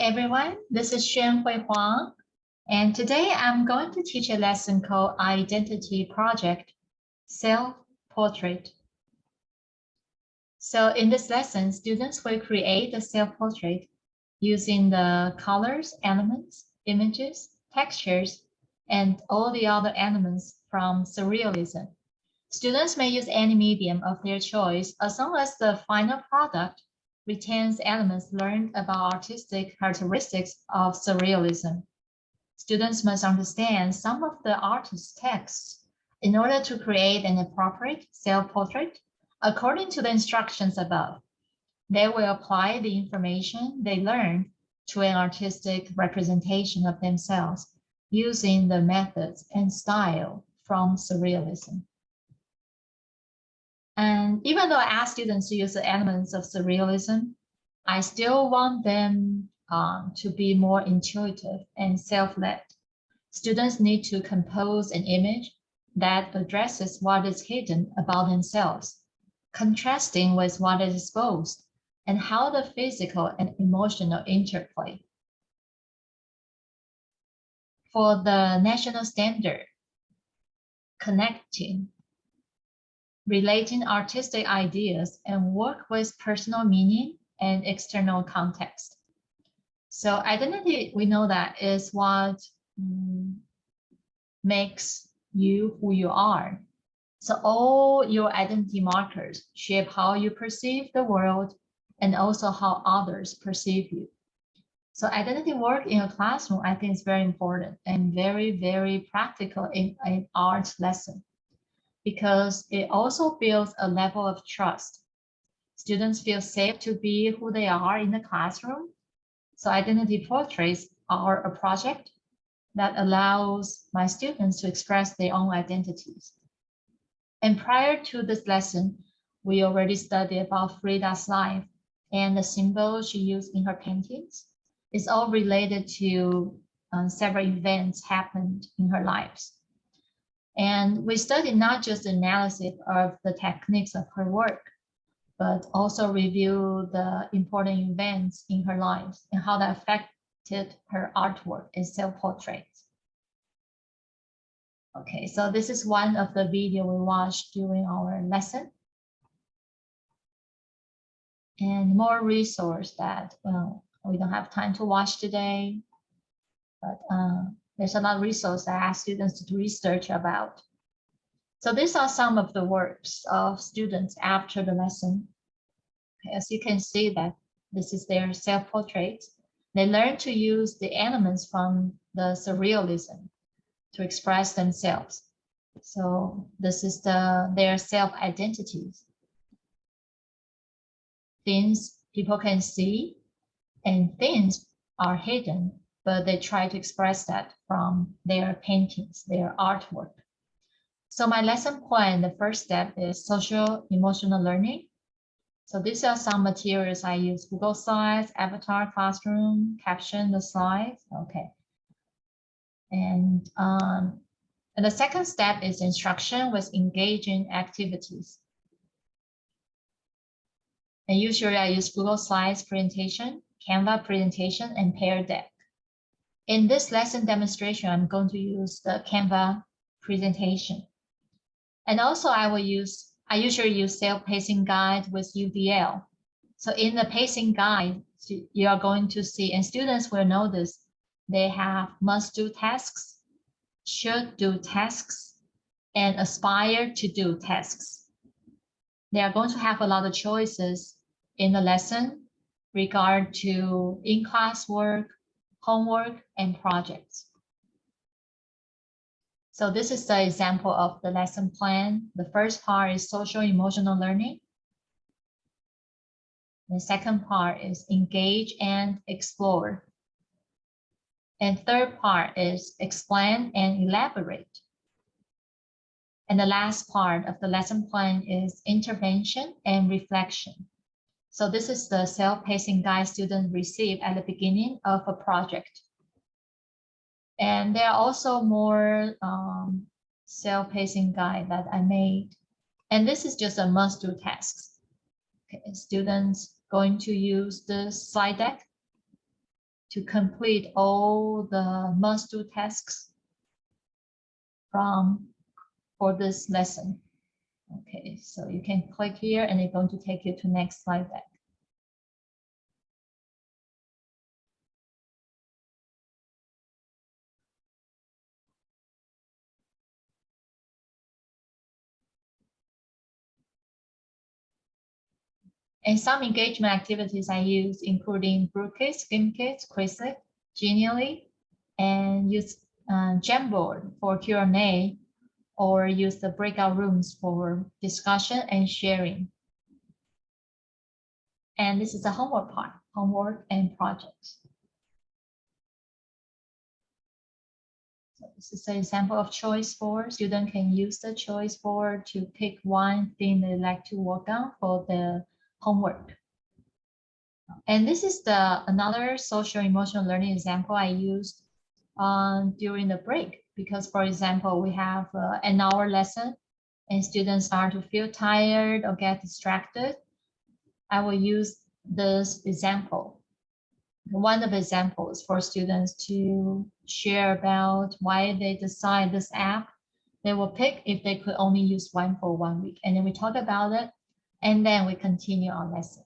everyone, this is Xuanhui Huang, and today I'm going to teach a lesson called Identity Project, Self-Portrait. So in this lesson, students will create a self-portrait using the colors, elements, images, textures, and all the other elements from Surrealism. Students may use any medium of their choice as long as the final product retains elements learned about artistic characteristics of Surrealism. Students must understand some of the artist's texts in order to create an appropriate self-portrait according to the instructions above. They will apply the information they learned to an artistic representation of themselves using the methods and style from Surrealism. And even though I ask students to use the elements of Surrealism, I still want them to be more intuitive and self-led. Students need to compose an image that addresses what is hidden about themselves, contrasting with what is exposed, and how the physical and emotional interplay. For the national standard, connecting, relating artistic ideas and work with personal meaning and external context. So identity, we know that is what makes you who you are. So all your identity markers shape how you perceive the world and also how others perceive you. So identity work in a classroom, I think is very important and very, very practical in an art lesson, because it also builds a level of trust. Students feel safe to be who they are in the classroom. So identity portraits are a project that allows my students to express their own identities. And prior to this lesson, we already studied about Frida's life, and the symbols she used in her paintings is all related to several events happened in her lives. And we studied not just the analysis of the techniques of her work, but also review the important events in her life and how that affected her artwork and self-portraits. Okay, so this is one of the video we watched during our lesson. And more resource that, well, we don't have time to watch today, but there's a lot of resources that I ask students to do research about. So these are some of the works of students after the lesson. Okay, as you can see that this is their self-portrait. They learn to use the elements from the Surrealism to express themselves. So this is their self-identities. Things people can see and things are hidden, but they try to express that from their paintings, their artwork. So my lesson plan, the first step is social emotional learning. So these are some materials I use: Google Slides, Avatar Classroom, caption the slides. Okay. And the second step is instruction with engaging activities. And usually I use Google Slides presentation, Canva presentation, and Pear Deck. In this lesson demonstration, I'm going to use the Canva presentation. And also I usually use self-pacing guide with UDL. So in the pacing guide, you are going to see, and students will notice, they have must do tasks, should do tasks, and aspire to do tasks. They are going to have a lot of choices in the lesson regard to in-class work, homework, and projects. So this is the example of the lesson plan. The first part is social emotional learning. The second part is engage and explore. And third part is explain and elaborate. And the last part of the lesson plan is intervention and reflection. So this is the self-pacing guide students receive at the beginning of a project. And there are also more self-pacing guide that I made. And this is just a must-do tasks. Okay, students going to use the slide deck to complete all the must-do tasks for this lesson. Okay, so you can click here and it's going to take you to next slide deck. And some engagement activities I use, including Brookit, Skimkit, Quizlet, Genially, and use Jamboard for Q&A, or use the breakout rooms for discussion and sharing. And this is the homework part, homework and projects. So this is an example of choice board. Students can use the choice board to pick one thing they like to work on for the homework. And this is another social emotional learning example I used during the break, because for example, we have an hour lesson and students start to feel tired or get distracted. I will use this example. One of the examples for students to share about why they decide this app they will pick if they could only use one for 1 week. And then we talk about it, and then we continue our lesson.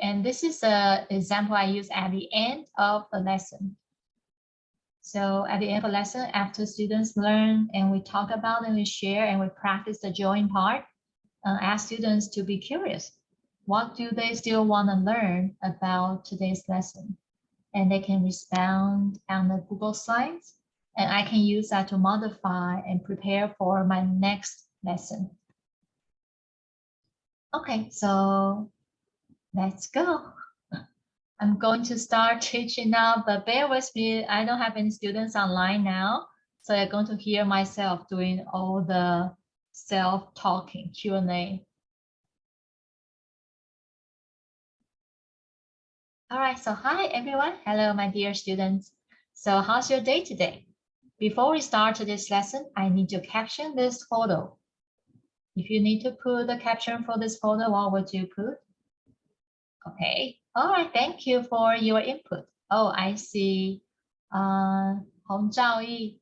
And this is an example I use at the end of the lesson. So at the end of the lesson, after students learn and we talk about and we share and we practice the join part, ask students to be curious. What do they still want to learn about today's lesson? And they can respond on the Google Slides, and I can use that to modify and prepare for my next lesson. Okay, so let's go. I'm going to start teaching now, but bear with me. I don't have any students online now, so you're going to hear myself doing all the self-talking Q&A. All right, so hi everyone. Hello, my dear students. So how's your day today? Before we start this lesson, I need to caption this photo. If you need to put the caption for this photo, what would you put? Okay, all right, thank you for your input. Oh, I see. Hong Zhaoyi,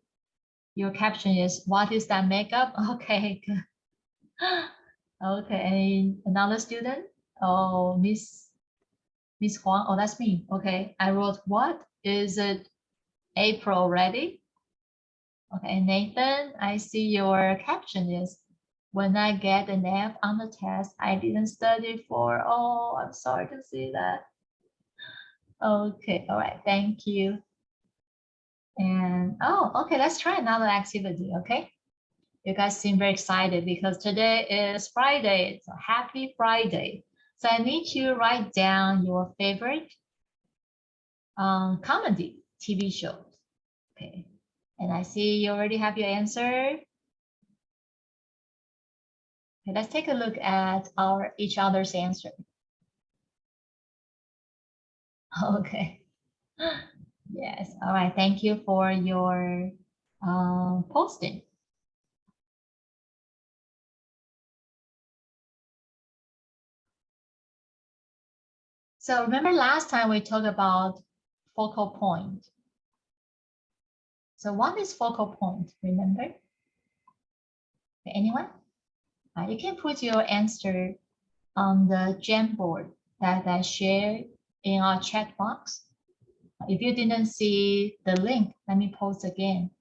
your caption is, what is that makeup? Okay, good. Okay, another student? Oh, Miss Huang, oh, that's me. Okay, I wrote, what is it, April already? Okay, Nathan, I see your caption is, when I get an F on the test, I didn't study for. Oh, I'm sorry to see that. Okay, all right, thank you. And oh, okay, let's try another activity, okay? You guys seem very excited because today is Friday. It's a happy Friday. So I need you to write down your favorite comedy TV shows. Okay, and I see you already have your answer. Okay, let's take a look at each other's answer. Okay. Yes. All right. Thank you for your posting. So remember last time we talked about focal point. So what is focal point? Remember? Okay, anyone? You can put your answer on the Jamboard that I shared in our chat box. If you didn't see the link, let me post again.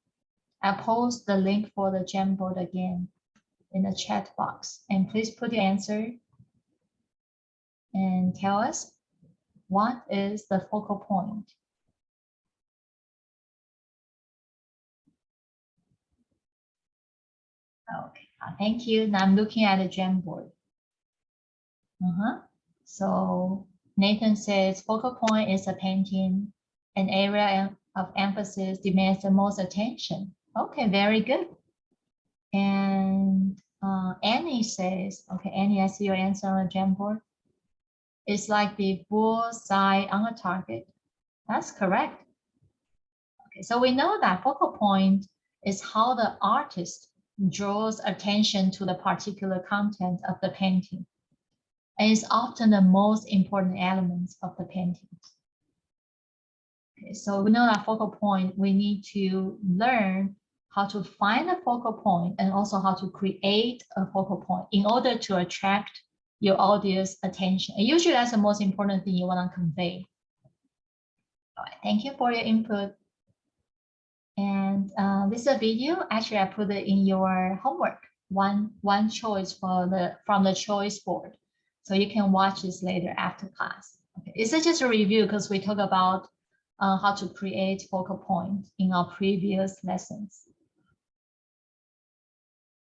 I'll post the link for the Jamboard again in the chat box. And please put your answer and tell us what is the focal point. Okay, thank you. Now I'm looking at the Jamboard. So Nathan says focal point is a painting, an area of emphasis demands the most attention. Okay, very good. And Annie says, okay, Annie, I see your answer on the Jamboard. It's like the bullseye on a target. That's correct. Okay, so we know that focal point is how the artist draws attention to the particular content of the painting and is often the most important element of the painting. Okay, so we know that focal point, we need to learn how to find a focal point and also how to create a focal point in order to attract your audience attention. And usually that's the most important thing you want to convey. All right, thank you for your input. And this is a video. Actually, I put it in your homework. One choice from the choice board. So you can watch this later after class. Okay, it's just a review because we talk about how to create focal point in our previous lessons.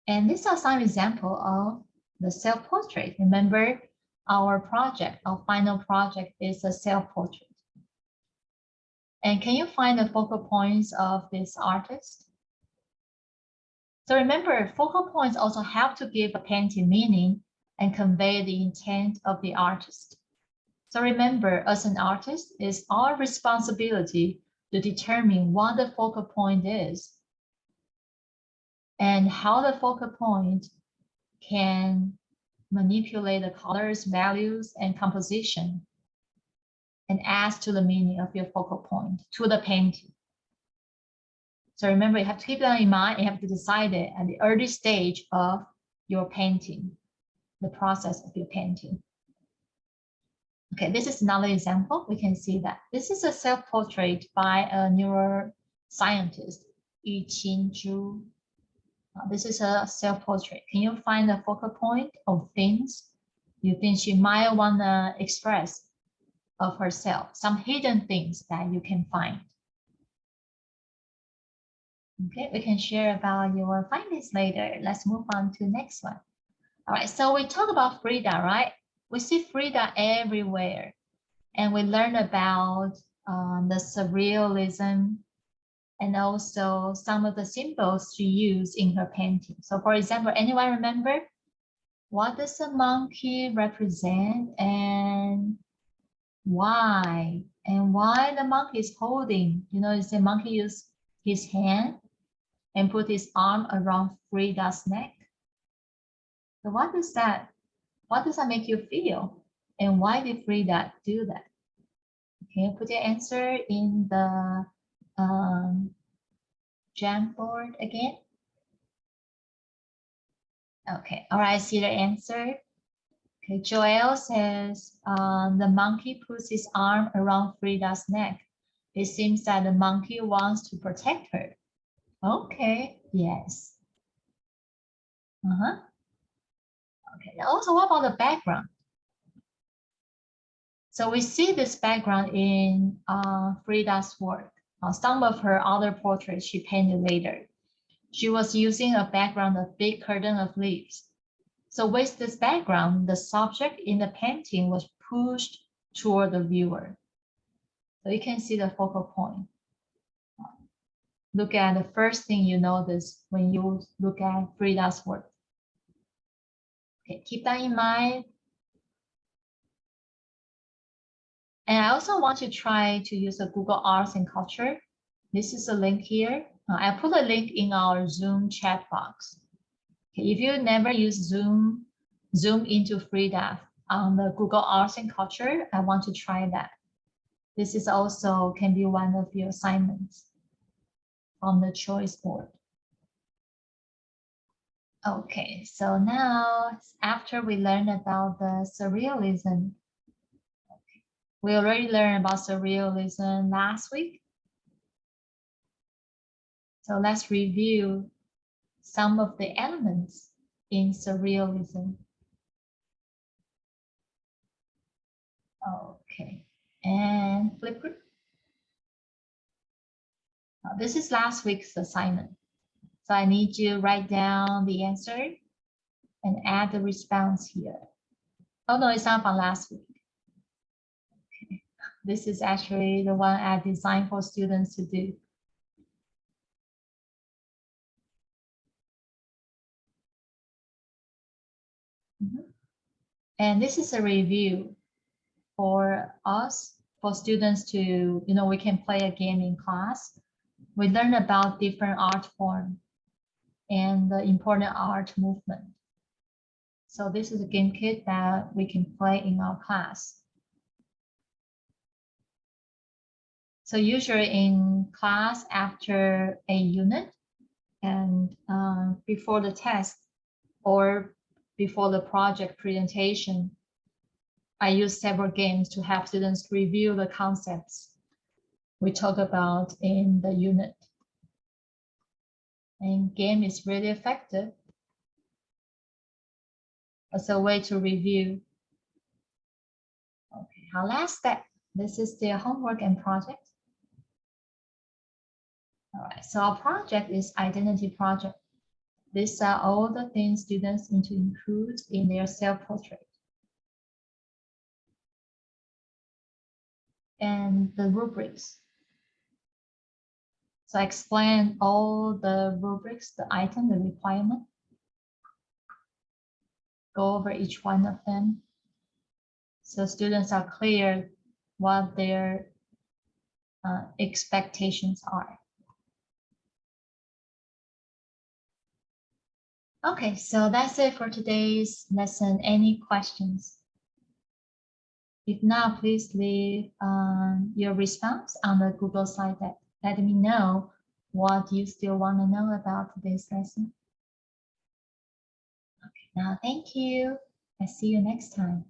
And these are some example of the self-portrait. Remember, our project, our final project is a self-portrait. And can you find the focal points of this artist? So remember, focal points also help to give a painting meaning and convey the intent of the artist. So remember, as an artist, it's our responsibility to determine what the focal point is and how the focal point can manipulate the colors, values, and composition and add to the meaning of your focal point to the painting. So remember, you have to keep that in mind. You have to decide it at the early stage of your painting, the process of your painting. Okay, this is another example. We can see that this is a self-portrait by a neuroscientist, Yuqin Zhu. This is a self-portrait. Can you find the focal point of things you think she might want to express of herself, some hidden things that you can find? Okay, we can share about your findings later. Let's move on to the next one. All right, so we talk about Frida, right? We see Frida everywhere. And we learn about the surrealism and also some of the symbols she used in her painting. So for example, anyone remember what does a monkey represent and why? And why the monkey is holding, you know, is the monkey use his hand and put his arm around Frida's neck. So what does that make you feel? And why did Frida do that? Okay, put your answer in the Jamboard again. Okay, all right, I see the answer. Okay, Joel says the monkey puts his arm around Frida's neck. It seems that the monkey wants to protect her. Okay, yes. Okay, also what about the background? So we see this background in Frida's work. Some of her other portraits she painted later. She was using a background of big curtain of leaves. So with this background, the subject in the painting was pushed toward the viewer. So you can see the focal point. Look at the first thing you notice when you look at Frida's work. Okay, keep that in mind. And I also want to try to use a Google Arts and Culture. This is a link here. I put a link in our Zoom chat box. Okay, if you never use Zoom into Frida on the Google Arts and Culture, I want to try that. This is also can be one of your assignments on the choice board. Okay, so now after we learn about the surrealism, we already learned about surrealism last week. So let's review some of the elements in surrealism. Okay, and Flipgrid. This is last week's assignment. So I need you to write down the answer and add the response here. Oh no, it's not from last week. Okay. This is actually the one I designed for students to do. And this is a review for us, for students to, you know, we can play a game in class. We learn about different art forms. and the important art movement. So this is a game kit that we can play in our class. So usually in class after a unit and before the test or before the project presentation, I use several games to help students review the concepts we talk about in the unit. And game is really effective as a way to review. Okay, our last step. This is the homework and project. All right, so our project is identity project. These are all the things students need to include in their self-portrait. And the rubrics. So I explain all the rubrics, the item, the requirement. Go over each one of them. So students are clear what their expectations are. Okay, so that's it for today's lesson. Any questions? If not, please leave your response on the Google slide deck. Let me know what you still want to know about today's lesson. Okay, now thank you. I'll see you next time.